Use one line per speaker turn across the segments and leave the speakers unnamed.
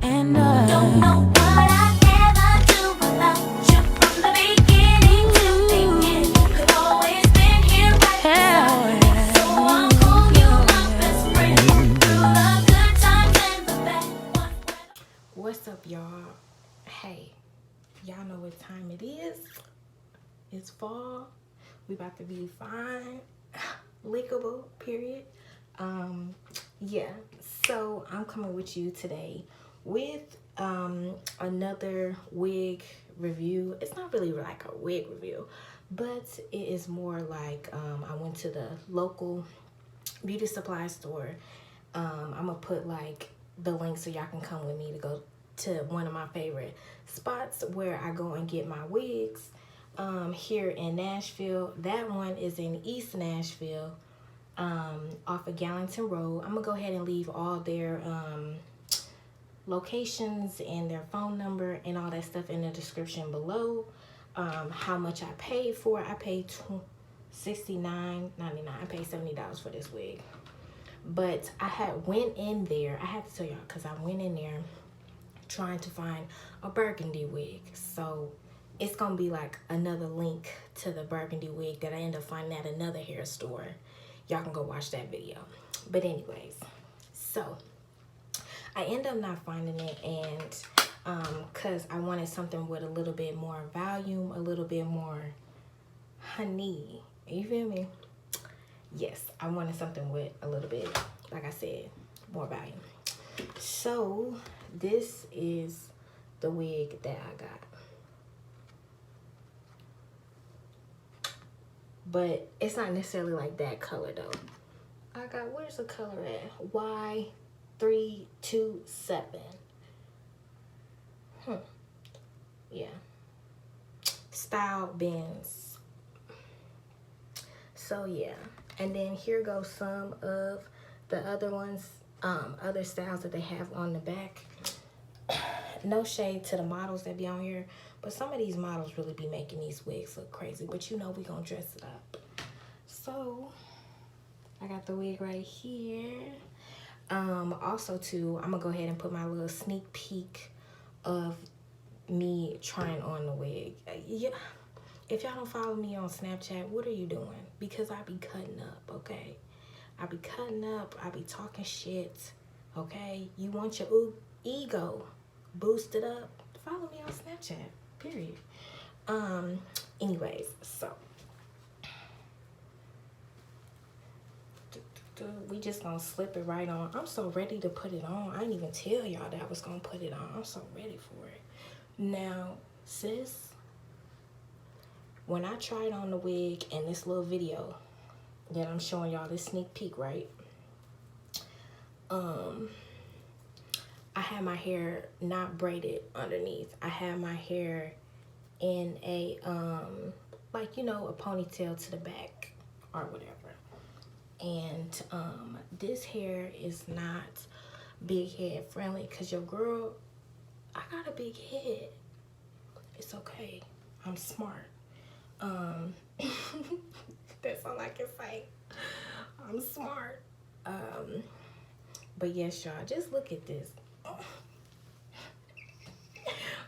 And don't know what I'd ever do without you from the beginning to the end. You've always been here right beside me. So I'll call you my best friend through the good times and the bad.
What's up, y'all? Hey, y'all know what time it is. It's fall. We about to be fine. Lickable, period. Yeah, so I'm coming with you today with another wig review. It's not really like a wig review, but it is more like I went to the local beauty supply store. I'm gonna put like the link so y'all can come with me to go to one of my favorite spots where I go and get my wigs here in Nashville. That one is in East Nashville, off of Gallatin Road. I'm gonna go ahead and leave all their locations and their phone number and all that stuff in the description below. How much I paid for it. I paid $69.99. I paid $70 for this wig. But I had went in there. I had to tell y'all because I went in there trying to find a burgundy wig. So it's gonna be like another link to the burgundy wig that I end up finding at another hair store. Y'all can go watch that video. But anyways, so I end up not finding it, and cause I wanted something with a little bit more volume, a little bit more honey. You feel me? Yes, I wanted something with a little bit, like I said, more volume. So this is the wig that I got. But it's not necessarily like that color though. I got, where's the color at? Y327. Yeah. Style bends. So yeah. And then here goes some of the other ones, other styles that they have on the back. No shade to the models that be on here, but some of these models really be making these wigs look crazy. But you know we gonna dress it up. So I got the wig right here. Also too, I'm gonna go ahead and put my little sneak peek of me trying on the wig. Yeah. If y'all don't follow me on Snapchat, what are you doing? Because I be cutting up, okay? I be cutting up. I be talking shit, okay? You want your ego boosted up? Follow me on Snapchat, period. Anyways, so we just gonna slip it right on. I'm so ready to put it on. I didn't even tell y'all that I was gonna put it on. I'm so ready for it. Now, sis, when I tried on the wig in this little video that I'm showing y'all, this sneak peek, right? I had my hair not braided underneath. I had my hair in a like, you know, a ponytail to the back or whatever. And this hair is not big head friendly because your girl, I got a big head. It's okay. I'm smart. That's all I can say. I'm smart. But yes, y'all, just look at this.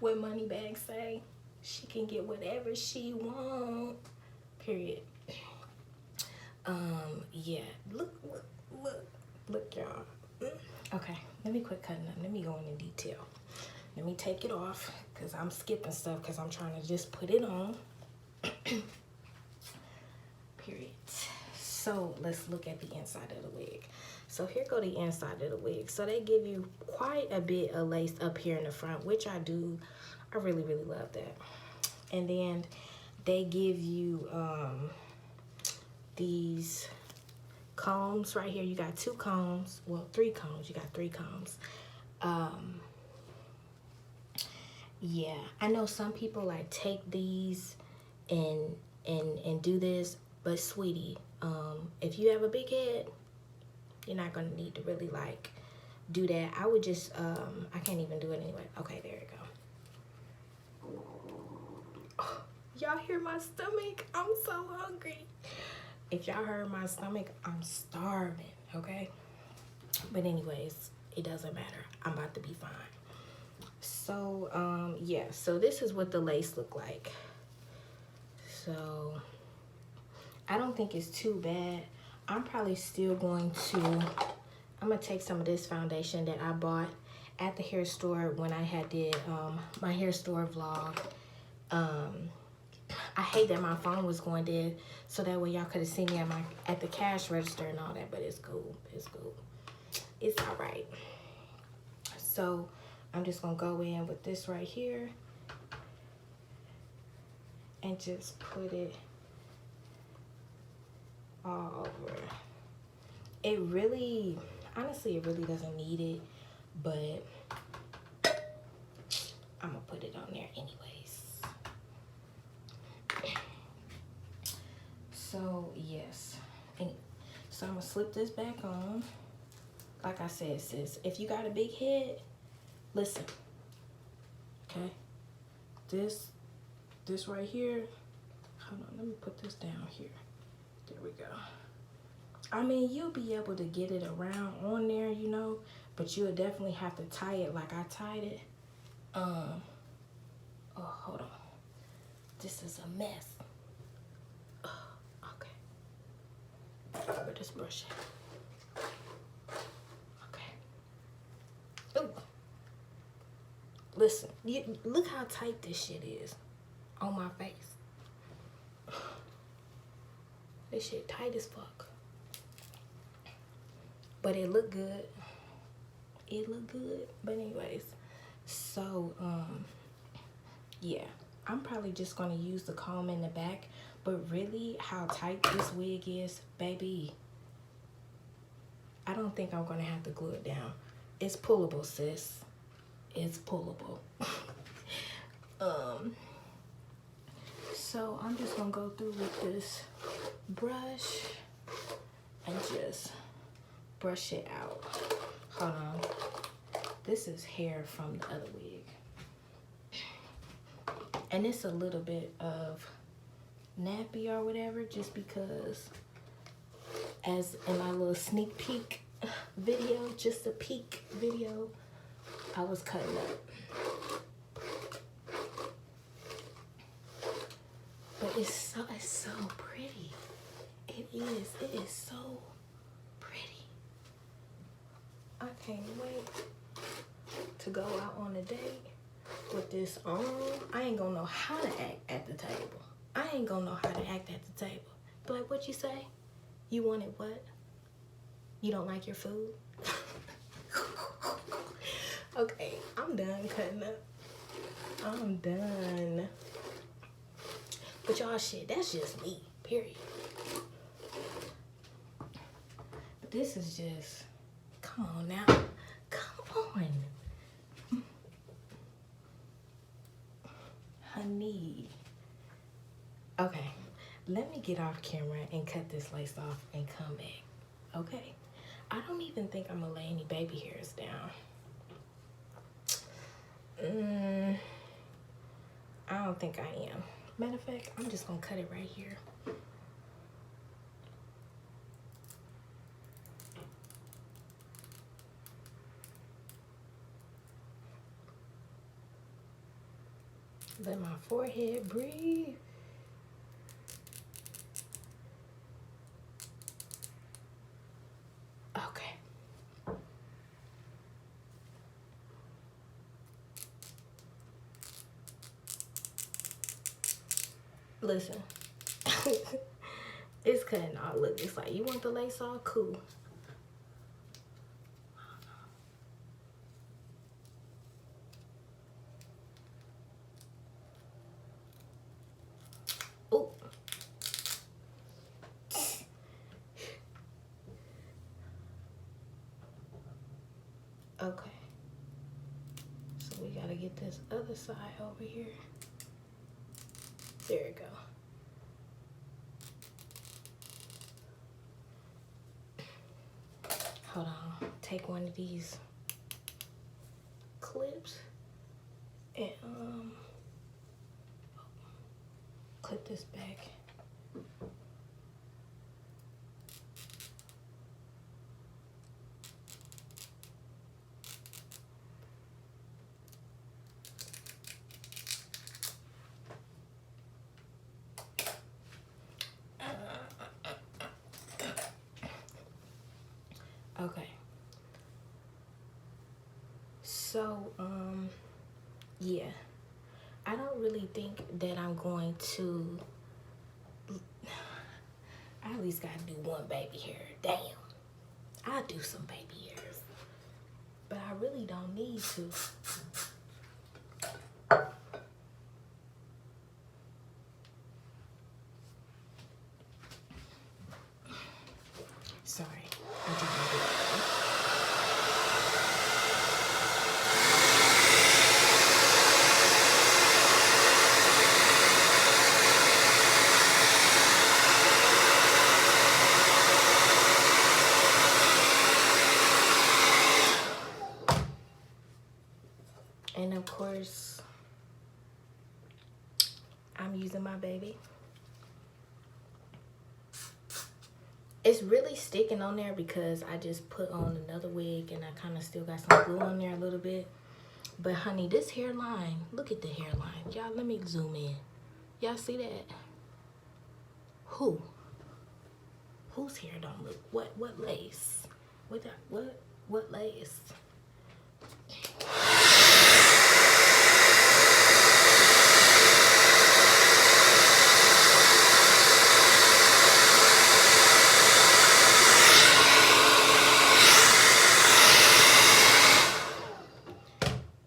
What Moneybag say? She can get whatever she want. Period. Yeah. Look, y'all. Okay, let me quit cutting up. Let me go into detail. Let me take it off because I'm skipping stuff because I'm trying to just put it on. Period. So let's look at the inside of the wig. So here go the inside of the wig. So they give you quite a bit of lace up here in the front, which I do. I really, really love that. And then they give you these combs right here. You got 2 combs. Well, 3 combs. You got 3 combs. Yeah, I know some people like take these and do this, but sweetie, if you have a big head, you're not gonna need to really like do that. I would just I can't even do it anyway. Okay, there you go. Oh, y'all hear my stomach? I'm so hungry. If y'all heard my stomach, I'm starving, okay? But anyways, it doesn't matter. I'm about to be fine. So yeah, so this is what the lace look like. So I don't think it's too bad. I'm probably still going to, I'm gonna take some of this foundation that I bought at the hair store when I had did my hair store vlog. I hate that my phone was going dead, so that way y'all could have seen me at the cash register and all that, but it's cool. It's cool. It's all right. So I'm just gonna go in with this right here and just put it all over. It really, honestly, it really doesn't need it, but I'm gonna put it on there anyways. So yes, so I'm gonna slip this back on. Like I said, sis, if you got a big head, listen, okay? This right here, hold on, let me put this down here. There we go. I mean, you'll be able to get it around on there, you know, but you'll definitely have to tie it like I tied it. Oh, hold on. This is a mess. Okay. Where this brush at? Okay. Ooh. Listen, look how tight this shit is on my face. This shit tight as fuck. But it look good. It look good. But anyways, so yeah, I'm probably just gonna use the comb in the back. But really, how tight this wig is, baby, I don't think I'm gonna have to glue it down. It's pullable, sis. It's pullable. So I'm just gonna go through with this brush and just brush it out. Hold on. This is hair from the other wig. And it's a little bit of nappy or whatever, just because as in my little sneak peek video, just a peek video, I was cutting up. But it's so pretty. It is so pretty. I can't wait to go out on a date with this on. I ain't gonna know how to act at the table. I ain't gonna know how to act at the table. But like, what you say? You wanted what? You don't like your food? Okay, I'm done cutting up. I'm done. But y'all, shit, that's just me, period. But this is just, come on now. Come on. Honey. Okay, let me get off camera and cut this lace off and come back, okay? I don't even think I'm gonna lay any baby hairs down. I don't think I am. Matter of fact, I'm just gonna cut it right here. Let my forehead breathe. Okay. Listen, it's cutting off. Look, it's like, you want the lace all cool. Oh. Okay. So we gotta get this other side over here. There we go. Hold on, take one of these clips and clip this back. So, yeah. I don't really think that I'm going to. I at least gotta do one baby hair. Damn. I'll do some baby hairs. But I really don't need to. Sorry. I didn't do that. And of course, I'm using my baby. It's really sticking on there because I just put on another wig and I kind of still got some glue on there a little bit. But honey, this hairline, look at the hairline. Y'all, let me zoom in. Y'all see that? Whose hair don't look? What lace? What lace?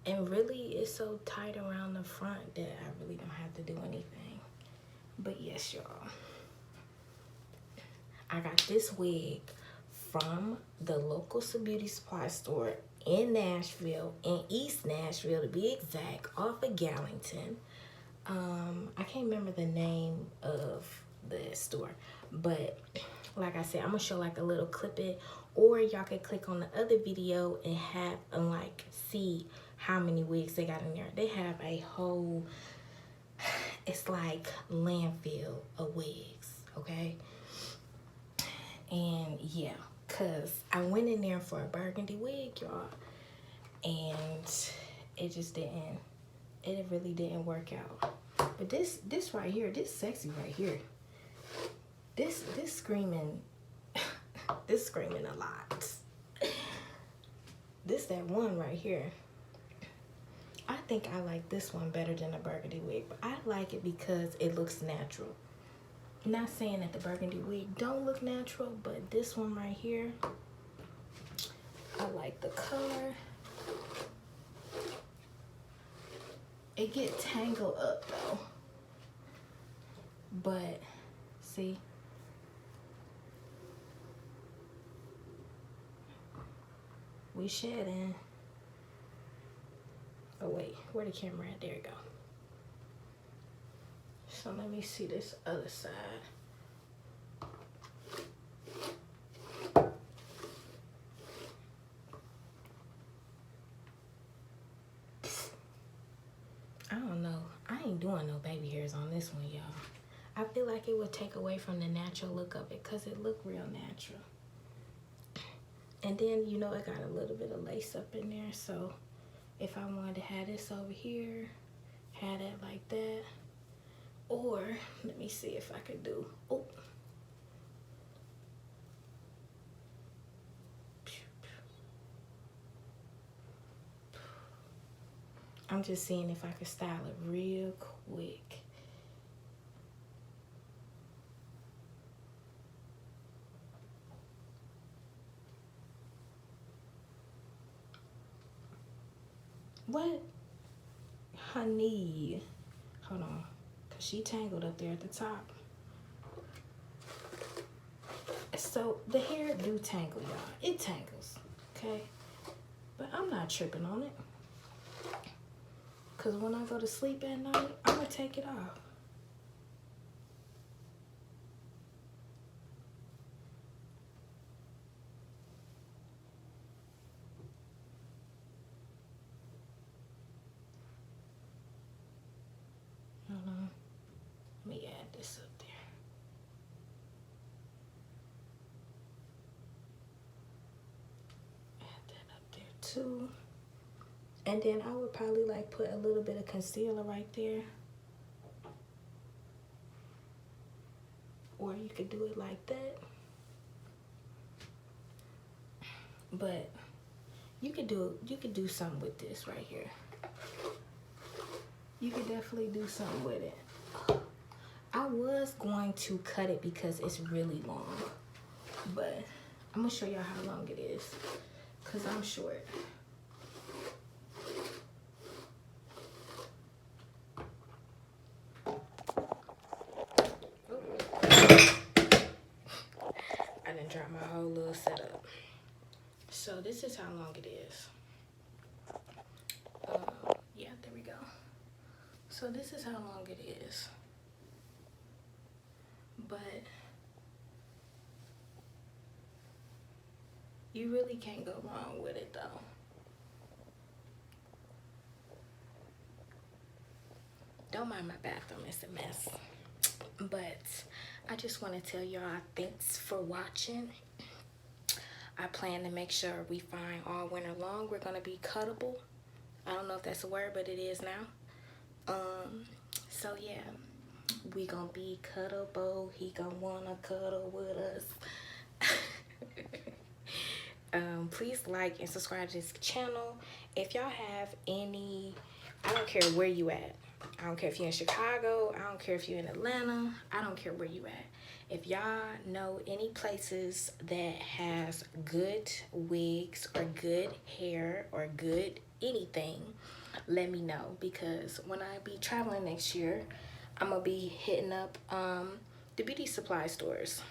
And really, it's so tight around the front that I really don't have to do anything. But yes, y'all. I got this wig from the local beauty supply store in Nashville, in East Nashville to be exact, off of Gallington. I can't remember the name of the store, but like I said, I'm gonna show like a little clip it, or y'all can click on the other video and have like see how many wigs they got in there. They have a whole, it's like landfill of wigs, okay? And yeah, cause I went in there for a burgundy wig, y'all, and it just didn't, it really didn't work out. But this right here, this sexy right here, this screaming, this screaming a lot. This that one right here. I think I like this one better than the burgundy wig, but I like it because it looks natural. I'm not saying that the burgundy wig don't look natural, but this one right here, I like the color. It get tangled up though, but see, we shedding. Oh wait, where the camera at? There you go. So let me see this other side. I don't know. I ain't doing no baby hairs on this one, y'all. I feel like it would take away from the natural look of it because it looked real natural. And then, you know, it got a little bit of lace up in there. So if I wanted to have this over here, have it like that. Or, let me see if I could do, oh. I'm just seeing if I could style it real quick. What? Honey. Hold on. Because she tangled up there at the top. So, the hair do tangle, y'all. It tangles. Okay? But I'm not tripping on it. Because when I go to sleep at night, I'm going to take it off. Hold on. Let me add this up there. Add that up there too. And then I would probably like put a little bit of concealer right there. Or you could do it like that. But you could do something with this right here. You could definitely do something with it. I was going to cut it because it's really long, but I'm gonna show y'all how long it is because I'm short. I didn't drop my whole little setup. So this is how long it is. Yeah, there we go. So this is how long it is. But you really can't go wrong with it though. Don't mind my bathroom, it's a mess. But I just want to tell y'all thanks for watching. I plan to make sure we find all winter long we're gonna be cuttable. I don't know if that's a word, but it is now. So yeah, we gonna be cuttable. He gonna wanna cuddle with us. Please like and subscribe to this channel. If y'all have any, I don't care where you at. I don't care if you're in Chicago. I don't care if you're in Atlanta. I don't care where you at. If y'all know any places that has good wigs or good hair or good anything, let me know, because when I be traveling next year, I'm gonna be hitting up the beauty supply stores,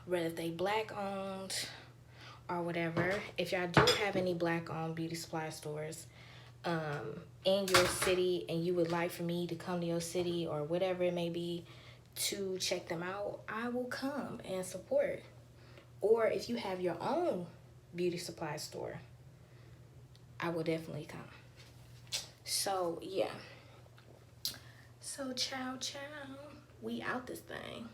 whether they black owned or whatever. If y'all do have any black owned beauty supply stores in your city and you would like for me to come to your city or whatever it may be to check them out, I will come and support. Or if you have your own beauty supply store, I will definitely come. So yeah, so ciao, we out this thing.